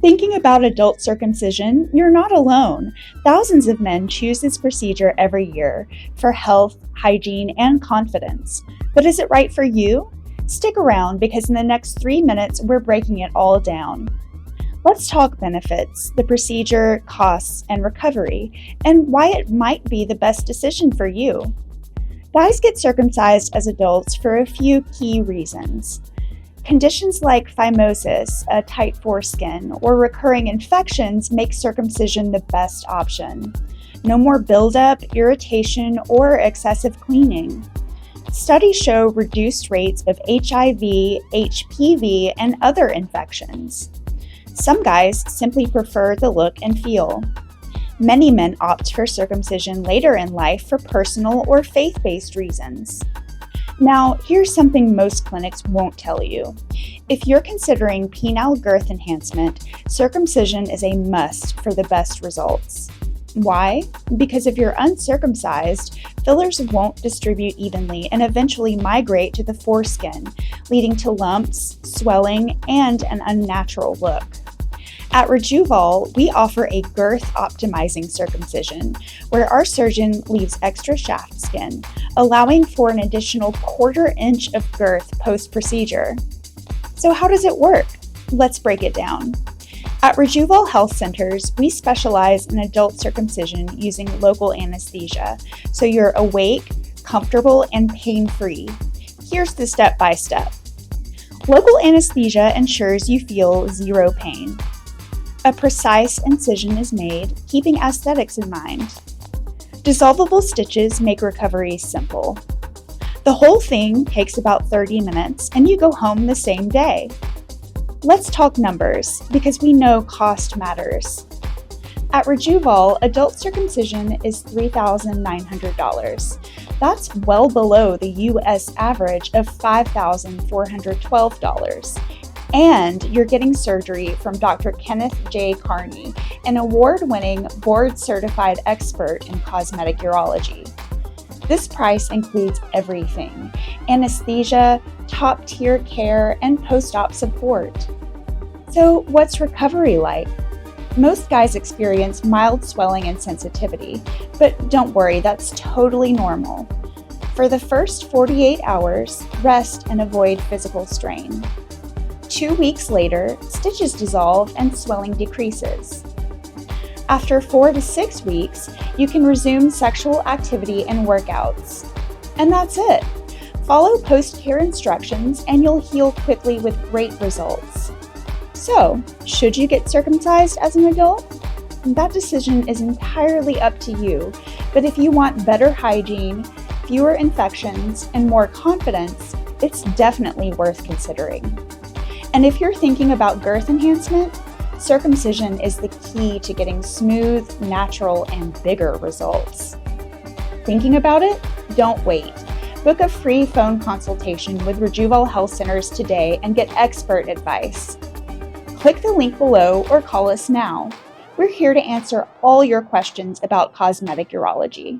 Thinking about adult circumcision, you're not alone. Thousands of men choose this procedure every year for health, hygiene, and confidence. But is it right for you? Stick around because in the next 3 minutes, we're breaking it all down. Let's talk benefits, the procedure, costs, and recovery, and why it might be the best decision for you. Guys get circumcised as adults for a few key reasons. Conditions like phimosis, a tight foreskin, or recurring infections make circumcision the best option. No more buildup, irritation, or excessive cleaning. Studies show reduced rates of HIV, HPV, and other infections. Some guys simply prefer the look and feel. Many men opt for circumcision later in life for personal or faith-based reasons. Now, here's something most clinics won't tell you. If you're considering penile girth enhancement, circumcision is a must for the best results. Why? Because if you're uncircumcised, fillers won't distribute evenly and eventually migrate to the foreskin, leading to lumps, swelling, and an unnatural look. At Rejuvall, we offer a girth-optimizing circumcision, where our surgeon leaves extra shaft skin, allowing for an additional 1/4 inch of girth post-procedure. So how does it work? Let's break it down. At Rejuvall Health Centers, we specialize in adult circumcision using local anesthesia, so you're awake, comfortable, and pain-free. Here's the step-by-step. Local anesthesia ensures you feel zero pain. A precise incision is made, keeping aesthetics in mind. Dissolvable stitches make recovery simple. The whole thing takes about 30 minutes, and you go home the same day. Let's talk numbers, because we know cost matters. At Rejuvall, adult circumcision is $3,900. That's well below the US average of $5,412. And you're getting surgery from Dr. Kenneth J. Carney, an award-winning, board-certified expert in cosmetic urology. This price includes everything: anesthesia, top-tier care, and post-op support. So what's recovery like? Most guys experience mild swelling and sensitivity, but don't worry, that's totally normal. For the first 48 hours, rest and avoid physical strain. 2 weeks later, stitches dissolve and swelling decreases. After 4 to 6 weeks, you can resume sexual activity and workouts. And that's it. Follow post-care instructions and you'll heal quickly with great results. So, should you get circumcised as an adult? That decision is entirely up to you, but if you want better hygiene, fewer infections, and more confidence, it's definitely worth considering. And if you're thinking about girth enhancement, circumcision is the key to getting smooth, natural, and bigger results. Thinking about it? Don't wait. Book a free phone consultation with Rejuvall Health Centers today and get expert advice. Click the link below or call us now. We're here to answer all your questions about cosmetic urology.